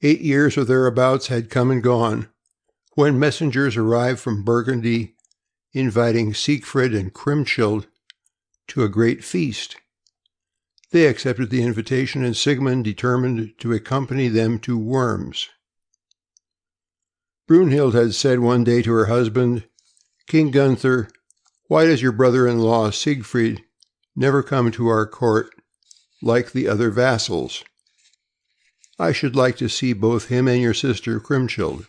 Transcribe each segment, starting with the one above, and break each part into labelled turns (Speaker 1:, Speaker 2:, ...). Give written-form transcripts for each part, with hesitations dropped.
Speaker 1: 8 years or thereabouts had come and gone when messengers arrived from Burgundy inviting Seekfrid and Brunhild to a great feast. They accepted the invitation, and Sigmund determined to accompany them to Worms. Brunhild had said one day to her husband, "King Gunther, why does your brother-in-law Siegfried never come to our court like the other vassals? I should like to see both him and your sister Brunhild.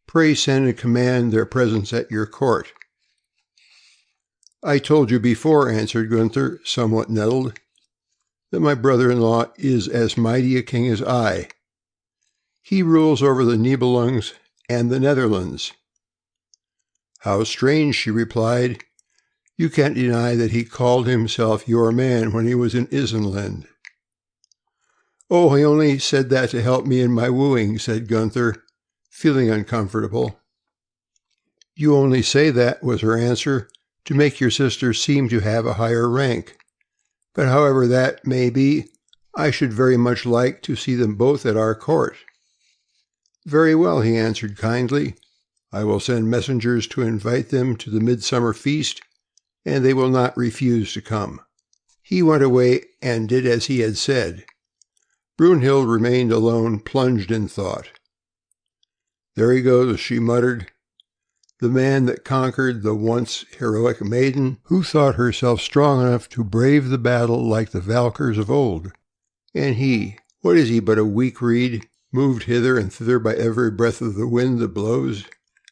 Speaker 1: Pray send and command their presence at your court." "I told you before," answered Gunther, somewhat nettled, "that my brother-in-law is as mighty a king as I. He rules over the Nibelungs and the Netherlands." "How strange," she replied. "You can't deny that he called himself your man when he was in Isenland." "Oh, he only said that to help me in my wooing," said Gunther, feeling uncomfortable. "You only say that," was her answer, "to make your sister seem to have a higher rank. But however that may be, I should very much like to see them both at our court." "Very well," he answered kindly. "I will send messengers to invite them to the midsummer feast, and they will not refuse to come." He went away and did as he had said. Brunhild remained alone, plunged in thought. "There he goes," she muttered, "the man that conquered the once heroic maiden, who thought herself strong enough to brave the battle like the Valkyrs of old. And he, what is he but a weak reed, moved hither and thither by every breath of the wind that blows?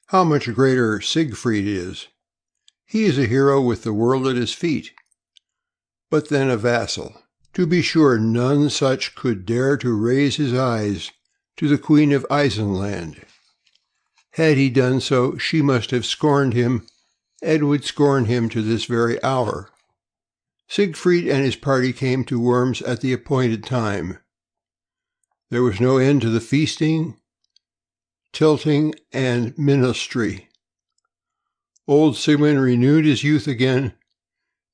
Speaker 1: How much greater Sigfried is! He is a hero with the world at his feet, but then a vassal. To be sure, none such could dare to raise his eyes to the Queen of Isenland. Had he done so, she must have scorned him, and would scorn him to this very hour." Siegfried and his party came to Worms at the appointed time. There was no end to the feasting, tilting, and minstrelsy. Old Sigmund renewed his youth again,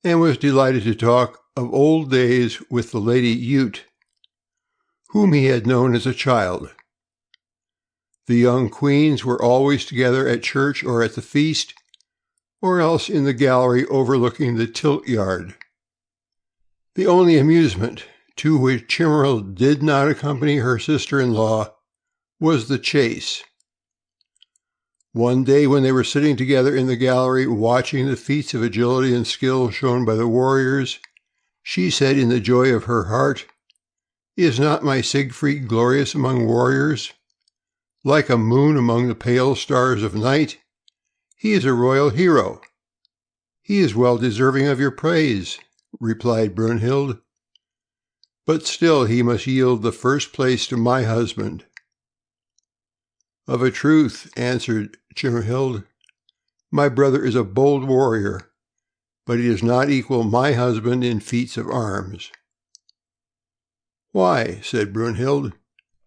Speaker 1: and was delighted to talk of old days with the Lady Jute, whom he had known as a child. The young queens were always together at church or at the feast, or else in the gallery overlooking the tilt yard. The only amusement to which Brunhild did not accompany her sister-in-law was the chase. One day, when they were sitting together in the gallery watching the feats of agility and skill shown by the warriors, she said in the joy of her heart, "Is not my Siegfried glorious among warriors? Like a moon among the pale stars of night? He is a royal hero." "He is well deserving of your praise," replied Brunhild, "but still he must yield the first place to my husband." "Of a truth," answered Brunhild, "my brother is a bold warrior, but he does not equal my husband in feats of arms." "Why?" said Brunhild.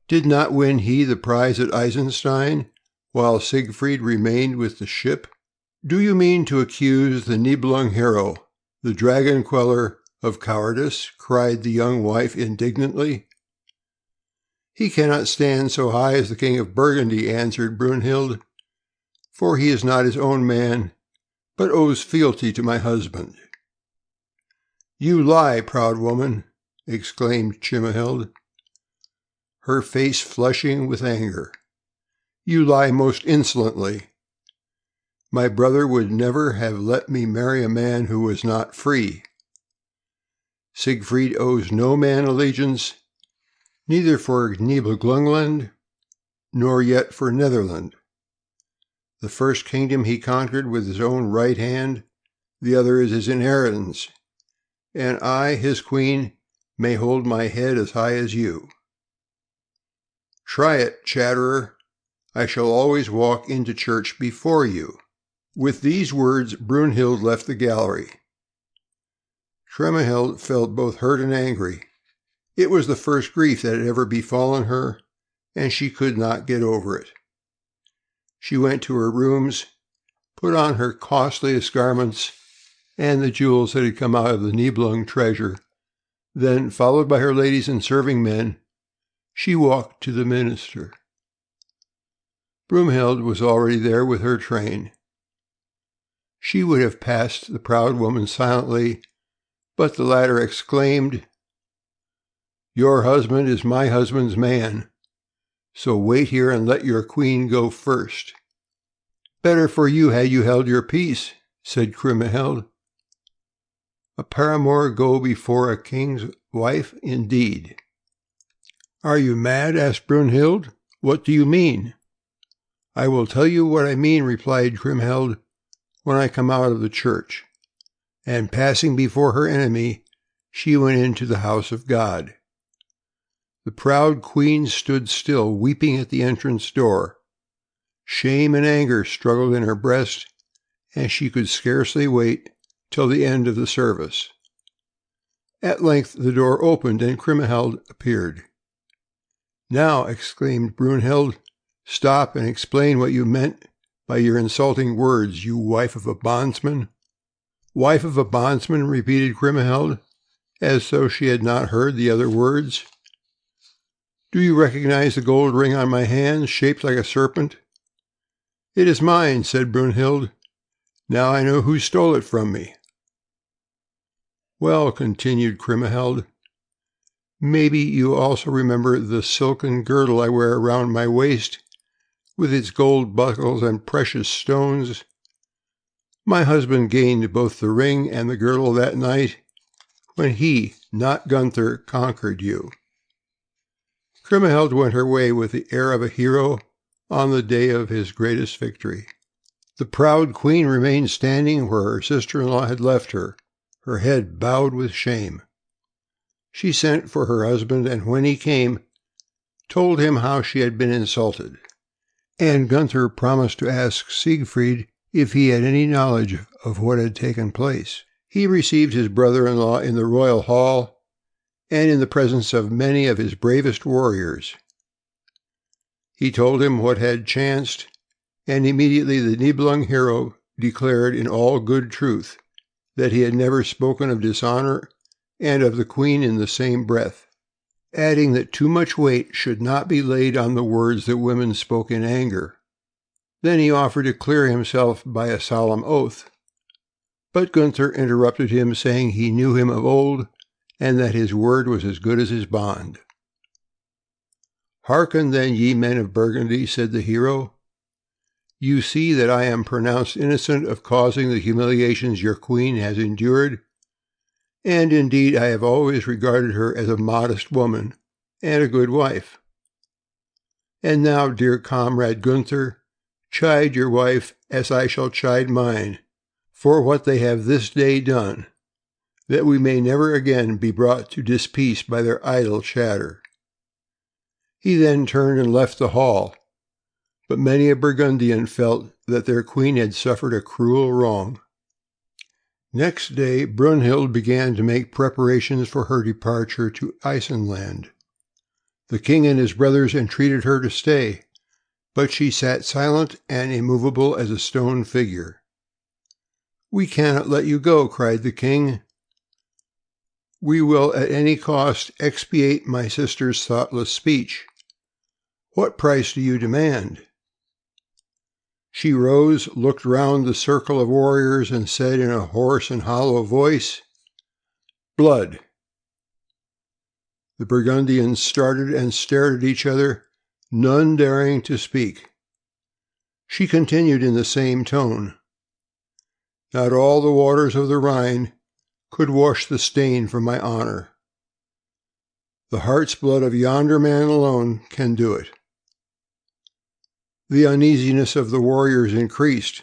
Speaker 1: "Did not win he the prize at Eisenstein, while Siegfried remained with the ship?" "Do you mean to accuse the Nibelung hero, the dragon queller, of cowardice?" cried the young wife indignantly. "He cannot stand so high as the King of Burgundy," answered Brunhild, "for he is not his own man, but owes fealty to my husband." "You lie, proud woman!" exclaimed Brunhild, her face flushing with anger. "You lie most insolently. My brother would never have let me marry a man who was not free. Siegfried owes no man allegiance, neither for Nibelungland, nor yet for Netherland. The first kingdom he conquered with his own right hand, the other is his inheritance, and I, his queen, may hold my head as high as you." "Try it, chatterer. I shall always walk into church before you." With these words Brunhild left the gallery. Brunhild felt both hurt and angry. It was the first grief that had ever befallen her, and she could not get over it. She went to her rooms, put on her costliest garments and the jewels that had come out of the Nibelung treasure, then, followed by her ladies and serving men, She walked to the minster. Brunhild was already there with her train. She would have passed the proud woman silently, but the latter exclaimed, "Your husband is my husband's man, so wait here and let your queen go first." "Better for you had you held your peace," said Brunhild. "A paramour go before a king's wife, indeed." "Are you mad?" asked Brunhild. "What do you mean?" "I will tell you what I mean," replied Brunhild, "when I come out of the church." And passing before her enemy, she went into the house of God. The proud queen stood still, weeping at the entrance door. Shame and anger struggled in her breast, and she could scarcely wait till the end of the service. At length the door opened, and Brunhild appeared. "Now," exclaimed Brunhild, "stop and explain what you meant by your insulting words, you wife of a bondsman." "Wife of a bondsman," repeated Brunhild, as though she had not heard the other words. "Do you recognize the gold ring on my hand, shaped like a serpent?" "It is mine," said Brunhild. "Now I know who stole it from me." "Well," continued Brunhild, "maybe you also remember the silken girdle I wear around my waist, with its gold buckles and precious stones. My husband gained both the ring and the girdle that night when he, not Gunther, conquered you." Brunhild went her way with the air of a hero on the day of his greatest victory. The proud queen remained standing where her sister-in-law had left her, her head bowed with shame. She sent for her husband, and when he came, told him how she had been insulted. And Gunther promised to ask Siegfried if he had any knowledge of what had taken place. He received his brother-in-law in the royal hall, and in the presence of many of his bravest warriors. He told him what had chanced, and immediately the Nibelung hero declared in all good truth that he had never spoken of dishonor and of the queen in the same breath, adding that too much weight should not be laid on the words that women spoke in anger. Then he offered to clear himself by a solemn oath, but Gunther interrupted him, saying he knew him of old, and that his word was as good as his bond. "Hearken then, ye men of Burgundy," said the hero. "You see that I am pronounced innocent of causing the humiliations your queen has endured, and indeed I have always regarded her as a modest woman and a good wife. And now, dear comrade Gunther, chide your wife as I shall chide mine for what they have this day done, that we may never again be brought to dispeace by their idle chatter." He then turned and left the hall, but many a Burgundian felt that their queen had suffered a cruel wrong. Next day Brunhild began to make preparations for her departure to Iceland. The king and his brothers entreated her to stay, but she sat silent and immovable as a stone figure. "We cannot let you go," cried the king. "We will at any cost expiate my sister's thoughtless speech. What price do you demand?" She rose, looked round the circle of warriors, and said in a hoarse and hollow voice, "Blood." The Burgundians started and stared at each other, none daring to speak. She continued in the same tone, "Not all the waters of the Rhine could wash the stain from my honor. The heart's blood of yonder man alone can do it." The uneasiness of the warriors increased,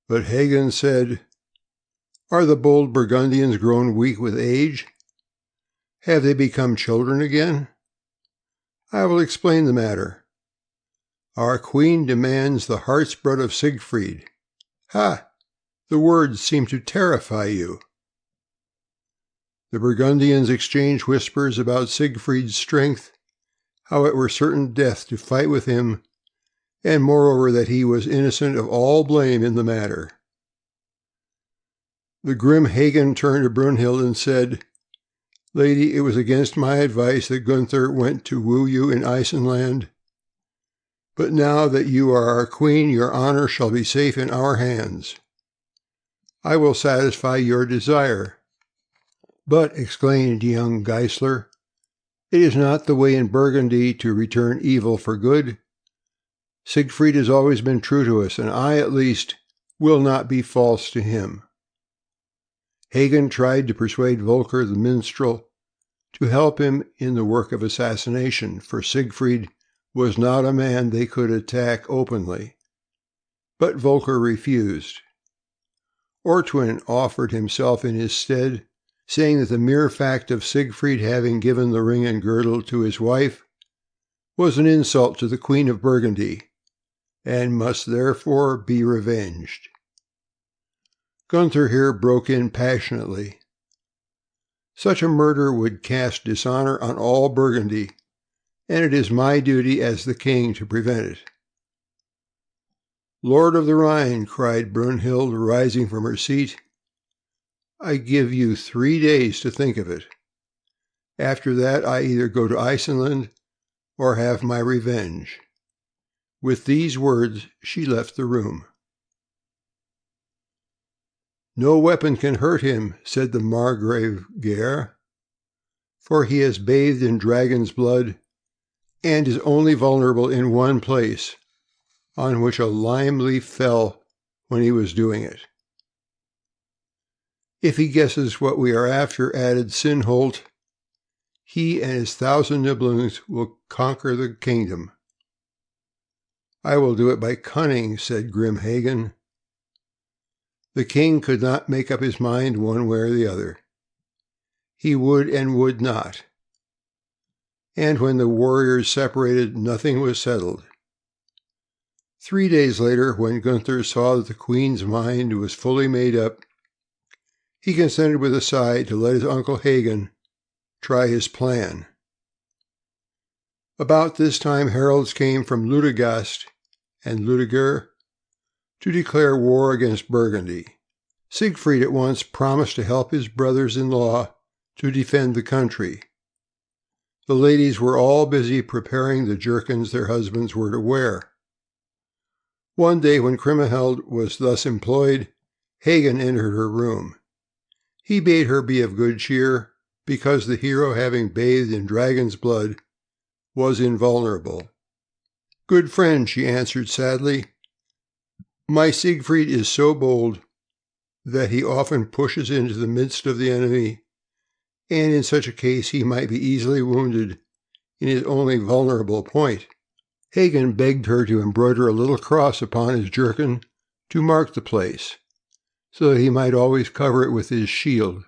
Speaker 1: but Hagen said, "Are the bold Burgundians grown weak with age? Have they become children again? I will explain the matter. Our queen demands the heart's blood of Sigfried. Ha! The words seem to terrify you." The Burgundians exchanged whispers about Sigfried's strength, how it were certain death to fight with him, and moreover that he was innocent of all blame in the matter. The grim Hagen turned to Brunhild and said, Lady, it was against my advice that Gunther went to woo you in Iceland, but now that you are our queen, your honor shall be safe in our hands. I will satisfy your desire." "But," exclaimed young Geisler, "it is not the way in Burgundy to return evil for good. Siegfried has always been true to us, and I, at least, will not be false to him." Hagen tried to persuade Volker the minstrel to help him in the work of assassination, for Siegfried was not a man they could attack openly, but Volker refused. Ortwin offered himself in his stead, saying that the mere fact of Siegfried having given the ring and girdle to his wife was an insult to the Queen of Burgundy, and must therefore be revenged. Gunther here broke in passionately. "Such a murder would cast dishonor on all Burgundy, and it is my duty as the king to prevent it." "Lord of the Rhine," cried Brunhild, rising from her seat, "I give you 3 days to think of it. After that I either go to Iceland or have my revenge." With these words she left the room. "No weapon can hurt him," said the Margrave Gere, "for he has bathed in dragon's blood, and is only vulnerable in one place, on which a lime leaf fell when he was doing it." "If he guesses what we are after," added Sinholt, "he and his 1,000 nibelungs will conquer the kingdom." "I will do it by cunning," said grim Hagen. The king could not make up his mind one way or the other. He would and would not. And when the warriors separated, nothing was settled. 3 days later, when Gunther saw that the queen's mind was fully made up, he consented with a sigh to let his uncle Hagen try his plan. About this time heralds came from Ludegast and Ludeger to declare war against Burgundy. Siegfried at once promised to help his brothers-in-law to defend the country. The ladies were all busy preparing the jerkins their husbands were to wear. One day when Brunhild was thus employed, Hagen entered her room. He bade her be of good cheer, because the hero, having bathed in dragon's blood, was invulnerable. "Good friend," she answered sadly, "my Siegfried is so bold that he often pushes into the midst of the enemy, and in such a case he might be easily wounded in his only vulnerable point." Hagen begged her to embroider a little cross upon his jerkin to mark the place, so that he might always cover it with his shield.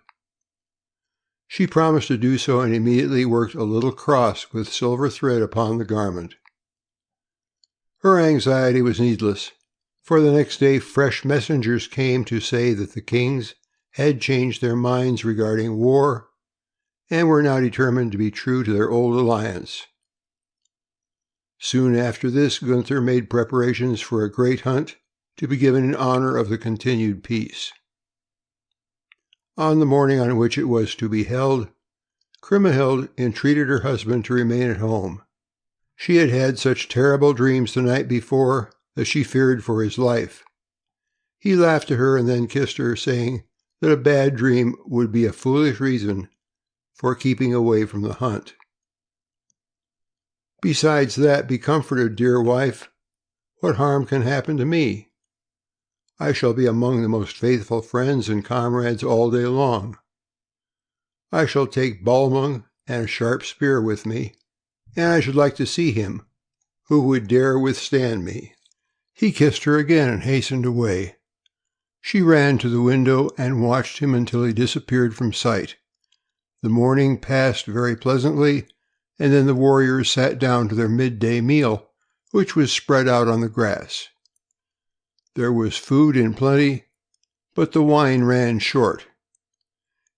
Speaker 1: She promised to do so, and immediately worked a little cross with silver thread upon the garment. Her anxiety was needless, for the next day fresh messengers came to say that the kings had changed their minds regarding war, and were now determined to be true to their old alliance. Soon after this, Gunther made preparations for a great hunt to be given in honor of the continued peace. On the morning on which it was to be held, Brunhild entreated her husband to remain at home. She had had such terrible dreams the night before that she feared for his life. He laughed at her and then kissed her, saying that a bad dream would be a foolish reason for keeping away from the hunt. "Besides that, be comforted, dear wife. What harm can happen to me? I shall be among the most faithful friends and comrades all day long. I shall take Balmung and a sharp spear with me, and I should like to see him who would dare withstand me." He kissed her again and hastened away. She ran to the window and watched him until he disappeared from sight. The morning passed very pleasantly, and then the warriors sat down to their midday meal, which was spread out on the grass. There was food in plenty, but the wine ran short.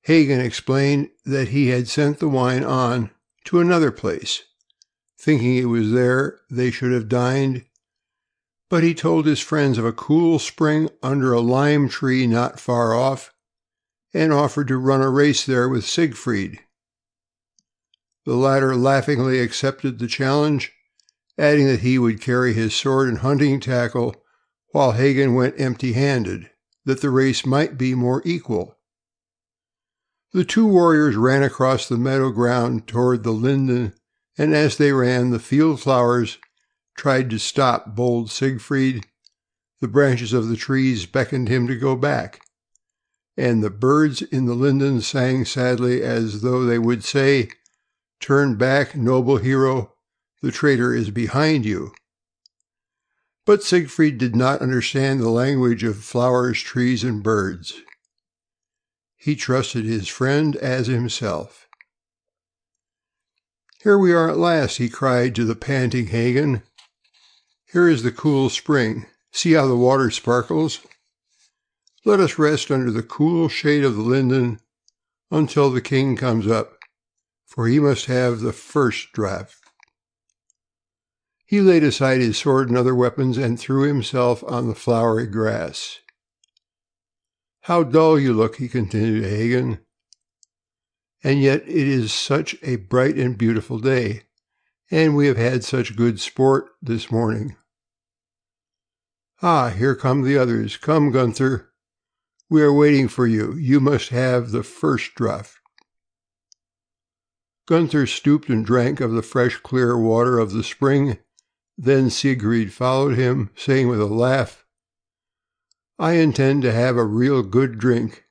Speaker 1: Hagen explained that he had sent the wine on to another place, thinking it was there they should have dined, but he told his friends of a cool spring under a lime tree not far off, and offered to run a race there with Siegfried. The latter laughingly accepted the challenge, adding that he would carry his sword and hunting tackle while Hagen went empty-handed, that the race might be more equal. The two warriors ran across the meadow ground toward the linden, and as they ran, the field flowers tried to stop bold Siegfried. The branches of the trees beckoned him to go back, and the birds in the linden sang sadly as though they would say, "Turn back, noble hero, the traitor is behind you." But Siegfried did not understand the language of flowers, trees, and birds. He trusted his friend as himself. "Here we are at last," he cried to the panting Hagen. "Here is the cool spring. See how the water sparkles. Let us rest under the cool shade of the linden until the king comes up, for he must have the first draught." He laid aside his sword and other weapons and threw himself on the flowery grass. "How dull you look," he continued to Hagen, "and yet it is such a bright and beautiful day, and we have had such good sport this morning." "Ah, here come the others. Come, Gunther. We are waiting for you. You must have the first draught." Gunther stooped and drank of the fresh, clear water of the spring. Then Siegfried followed him, saying with a laugh, "I intend to have a real good drink.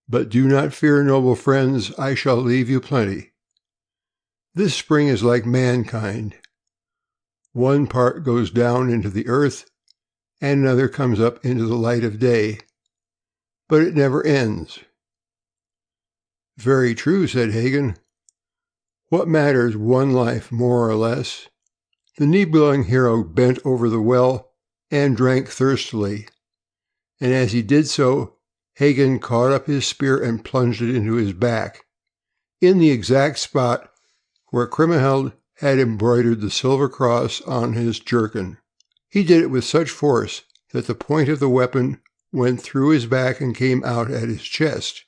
Speaker 1: But do not fear, noble friends, I shall leave you plenty. This spring is like mankind. One part goes down into the earth, and another comes up into the light of day. But it never ends." "Very true," said Hagen. "What matters one life more or less?" The Nibelung hero bent over the well and drank thirstily, and as he did so, Hagen caught up his spear and plunged it into his back, in the exact spot where Brunhild had embroidered the silver cross on his jerkin. He did it with such force that the point of the weapon went through his back and came out at his chest.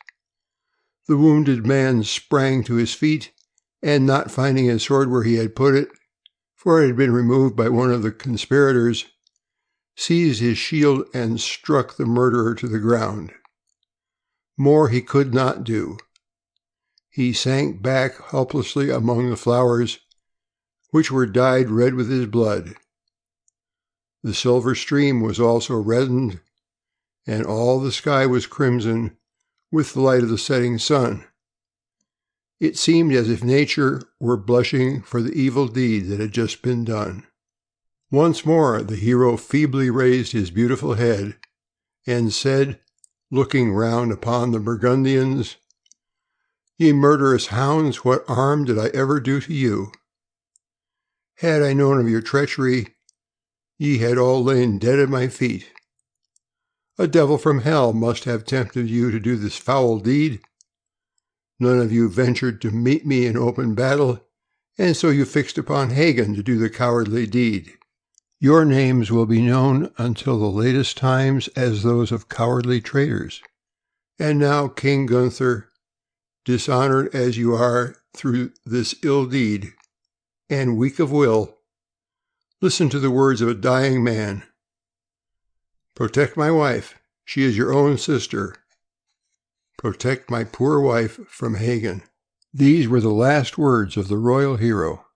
Speaker 1: The wounded man sprang to his feet, and not finding his sword where he had put it, for it had been removed by one of the conspirators, seized his shield and struck the murderer to the ground. More he could not do. He sank back helplessly among the flowers, which were dyed red with his blood. The silver stream was also reddened, and all the sky was crimson with the light of the setting sun. It seemed as if nature were blushing for the evil deed that had just been done. Once more the hero feebly raised his beautiful head and said, looking round upon the Burgundians, "Ye murderous hounds, what harm did I ever do to you? Had I known of your treachery, ye had all lain dead at my feet. A devil from hell must have tempted you to do this foul deed. None of you ventured to meet me in open battle, and so you fixed upon Hagen to do the cowardly deed. Your names will be known until the latest times as those of cowardly traitors. And now, King Gunther, dishonored as you are through this ill deed, and weak of will, listen to the words of a dying man. Protect my wife. She is your own sister. Protect my poor wife from Hagen." These were the last words of the royal hero.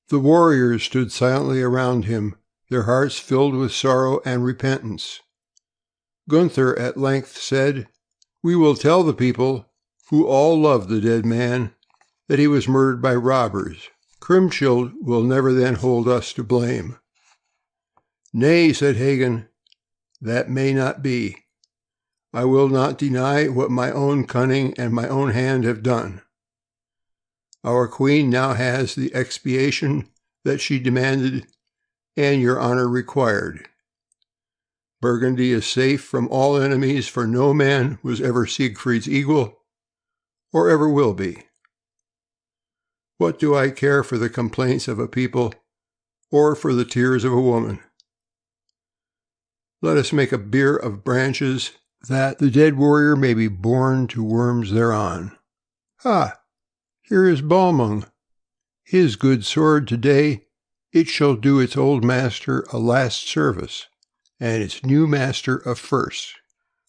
Speaker 1: The warriors stood silently around him, their hearts filled with sorrow and repentance. Gunther at length said, "We will tell the people, who all loved the dead man, that he was murdered by robbers. Kriemhild will never then hold us to blame." "Nay," said Hagen, "that may not be. I will not deny what my own cunning and my own hand have done. Our queen now has the expiation that she demanded and your honor required. Burgundy is safe from all enemies, for no man was ever Siegfried's equal, or ever will be. What do I care for the complaints of a people, or for the tears of a woman? Let us make a bier of branches, that the dead warrior may be borne to worms thereon. Ha! Here is Balmung. His good sword today, it shall do its old master a last service, and its new master a first."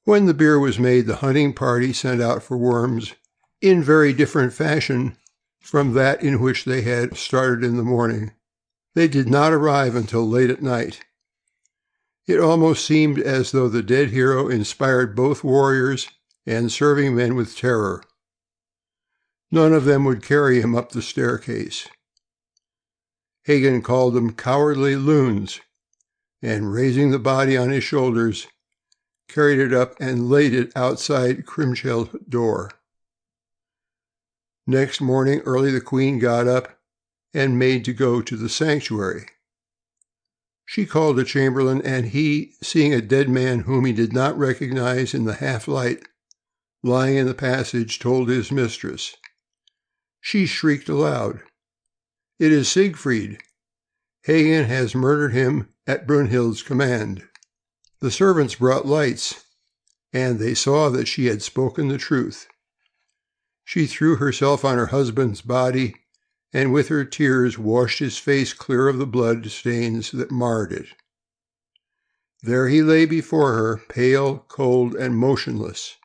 Speaker 1: When the beer was made, the hunting party sent out for worms in very different fashion from that in which they had started in the morning. They did not arrive until late at night. It almost seemed as though the dead hero inspired both warriors and serving men with terror. None of them would carry him up the staircase. Hagen called them cowardly loons, and raising the body on his shoulders, carried it up and laid it outside Kriemhild's door. Next morning early the queen got up and made to go to the sanctuary. She called a chamberlain, and he, seeing a dead man whom he did not recognize in the half-light lying in the passage, told his mistress. She shrieked aloud, "It is Sigfried! Hagen has murdered him at Brunhild's command." The servants brought lights, and they saw that she had spoken the truth. She threw herself on her husband's body, and with her tears washed his face clear of the blood stains that marred it. There he lay before her, pale, cold, and motionless.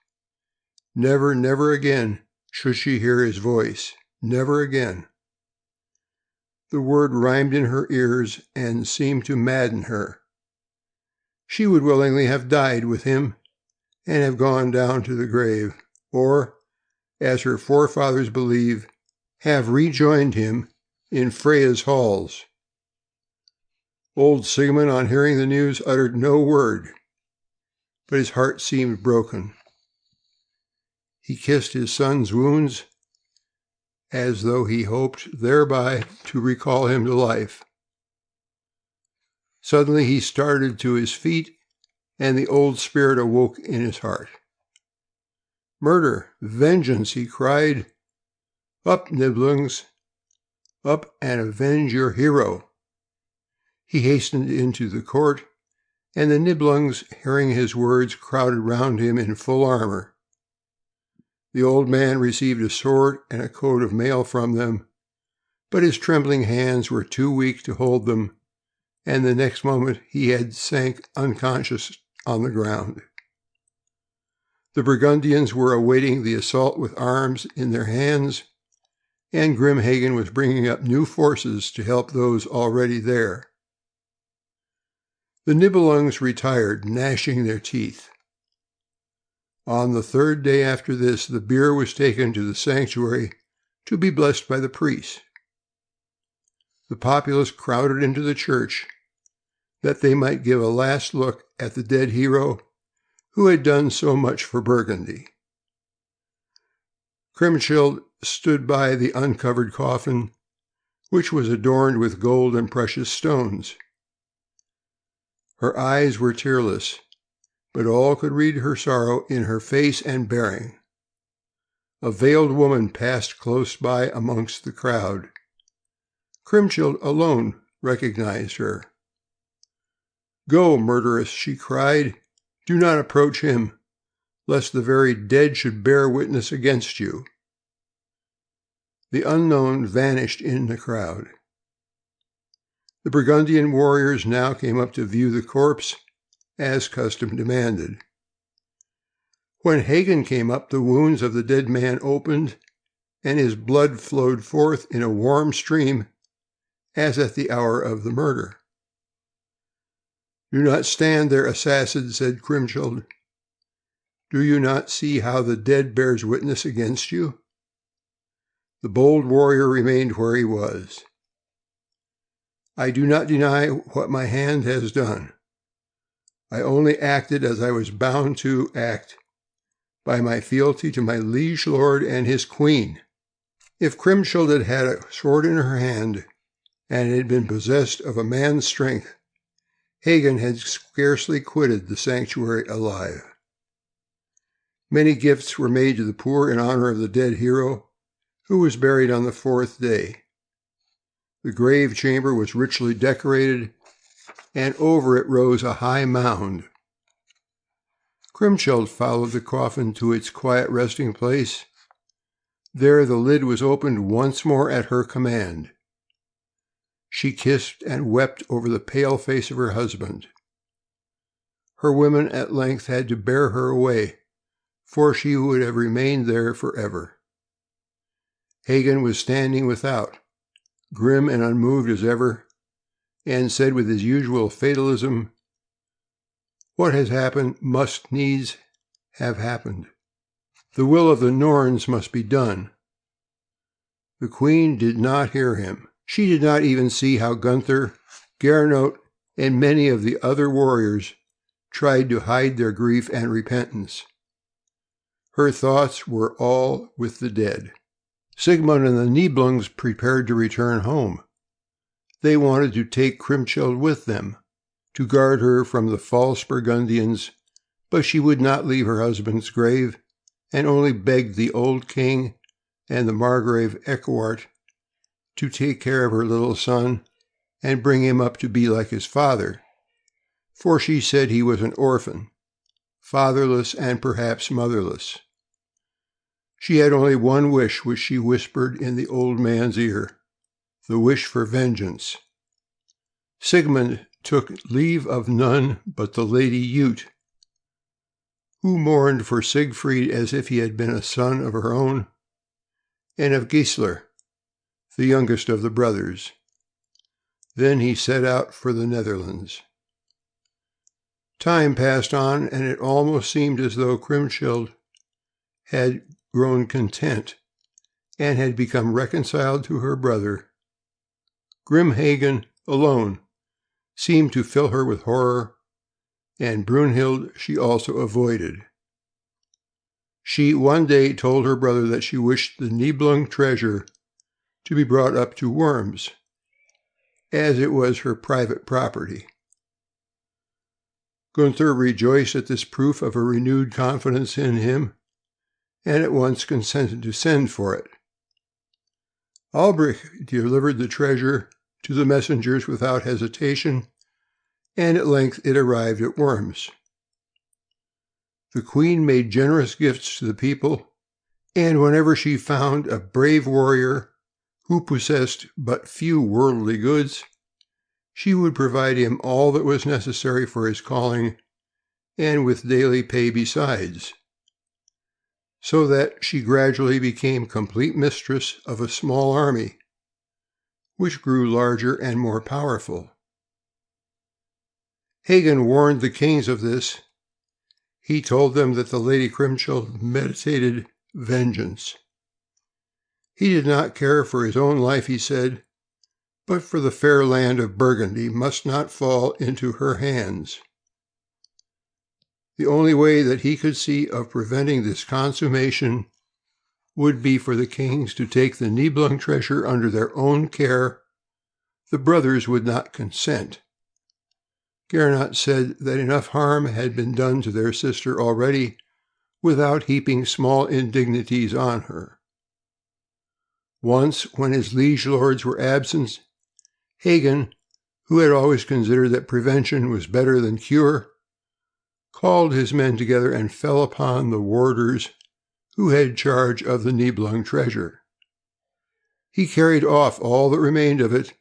Speaker 1: Never, never again should she hear his voice. Never again. The word rhymed in her ears and seemed to madden her. She would willingly have died with him and have gone down to the grave, or, as her forefathers believe, have rejoined him in Freya's halls. Old Sigmund, on hearing the news, uttered no word, but his heart seemed broken. He kissed his son's wounds as though he hoped thereby to recall him to life. Suddenly he started to his feet, and the old spirit awoke in his heart. "Murder! Vengeance!" he cried. "Up, Nibelungs! Up and avenge your hero!" He hastened into the court, and the Nibelungs, hearing his words, crowded round him in full armor. The old man received a sword and a coat of mail from them, but his trembling hands were too weak to hold them, and the next moment he had sank unconscious on the ground. The Burgundians were awaiting the assault with arms in their hands, and grim Hagen was bringing up new forces to help those already there. The Nibelungs retired, gnashing their teeth. On the third day after this, the bier was taken to the sanctuary to be blessed by the priest. The populace crowded into the church that they might give a last look at the dead hero who had done so much for Burgundy. Kriemhild stood by the uncovered coffin, which was adorned with gold and precious stones. Her eyes were tearless, but all could read her sorrow in her face and bearing. A veiled woman passed close by amongst the crowd. Kriemhild alone recognized her. "Go, murderess," she cried. "Do not approach him, lest the very dead should bear witness against you." The unknown vanished in the crowd. The Burgundian warriors now came up to view the corpse, as custom demanded. When Hagen came up, the wounds of the dead man opened, and his blood flowed forth in a warm stream, as at the hour of the murder. "Do not stand there, assassin," said Kriemhild. "Do you not see how the dead bears witness against you?" The bold warrior remained where he was. "I do not deny what my hand has done. I only acted as I was bound to act by my fealty to my liege lord and his queen." If Kriemhild had had a sword in her hand, and had been possessed of a man's strength, Hagen had scarcely quitted the sanctuary alive. Many gifts were made to the poor in honor of the dead hero, who was buried on the fourth day. The grave chamber was richly decorated, and over it rose a high mound. Kriemhild followed the coffin to its quiet resting place. There the lid was opened once more at her command. she kissed and wept over the pale face of her husband. Her women at length had to bear her away, for she would have remained there forever. Hagen was standing without, grim and unmoved as ever, and said with his usual fatalism, "What has happened must needs have happened. The will of the Norns must be done." The queen did not hear him. She did not even see how Gunther, Gernot, and many of the other warriors tried to hide their grief and repentance. Her thoughts were all with the dead. Sigmund and the Nibelungs prepared to return home. They wanted to take Kriemhild with them, to guard her from the false Burgundians, but she would not leave her husband's grave, and only begged the old king and the Margrave Eckewart to take care of her little son and bring him up to be like his father, for she said he was an orphan, fatherless and perhaps motherless. She had only one wish, which she whispered in the old man's ear, the wish for vengeance. Sigmund took leave of none but the Lady Jute, who mourned for Siegfried as if he had been a son of her own, and of Gisler, the youngest of the brothers. Then he set out for the Netherlands. Time passed on, and it almost seemed as though Kriemhild had grown content and had become reconciled to her brother. Grim Hagen alone seemed to fill her with horror, and Brunhild she also avoided. She one day told her brother that she wished the Nibelung treasure to be brought up to Worms, as it was her private property. Gunther rejoiced at this proof of a renewed confidence in him, and at once consented to send for it. Albrecht delivered the treasure to the messengers without hesitation, and at length it arrived at Worms. The queen made generous gifts to the people, and whenever she found a brave warrior who possessed but few worldly goods, she would provide him all that was necessary for his calling, and with daily pay besides, so that she gradually became complete mistress of a small army, which grew larger and more powerful. Hagen warned the kings of this. He told them that the Lady Kriemhild meditated vengeance. He did not care for his own life, he said, but for the fair land of Burgundy must not fall into her hands. The only way that he could see of preventing this consummation would be for the kings to take the Nibelung treasure under their own care. The brothers would not consent. Gernot said that enough harm had been done to their sister already without heaping small indignities on her. Once, when his liege lords were absent, Hagen, who had always considered that prevention was better than cure, called his men together and fell upon the warders who had charge of the Nibelung treasure. He carried off all that remained of it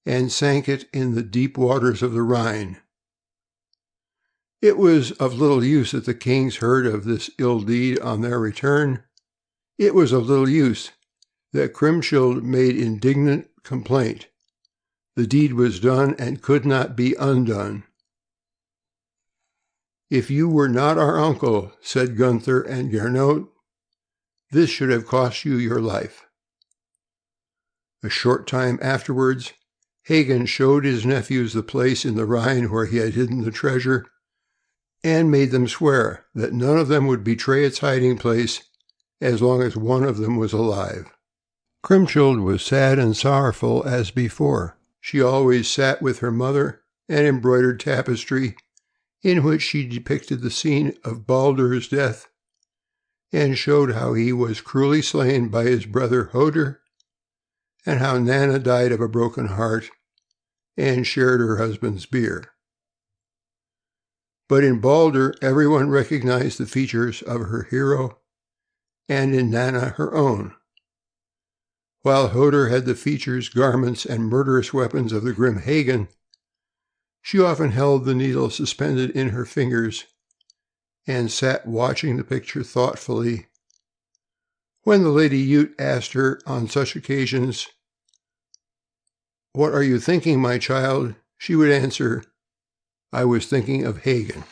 Speaker 1: and sank it in the deep waters of the Rhine. It was of little use that the kings heard of this ill deed on their return. It was of little use that Kriemhild made indignant complaint. The deed was done and could not be undone. "If you were not our uncle," said Gunther and Gernot, "this should have cost you your life." A short time afterwards, Hagen showed his nephews the place in the Rhine where he had hidden the treasure, and made them swear that none of them would betray its hiding place as long as one of them was alive. Kriemhild was sad and sorrowful as before. She always sat with her mother and embroidered tapestry in which she depicted the scene of Baldur's death, and showed how he was cruelly slain by his brother Hoder, and how Nanna died of a broken heart and shared her husband's bier. But in Baldur, everyone recognized the features of her hero, and in Nanna her own. While Hoder had the features, garments, and murderous weapons of the grim Hagen, she often held the needle suspended in her fingers and sat watching the picture thoughtfully. When the Lady Ute asked her on such occasions, "What are you thinking, my child?" she would answer, "I was thinking of Hagen."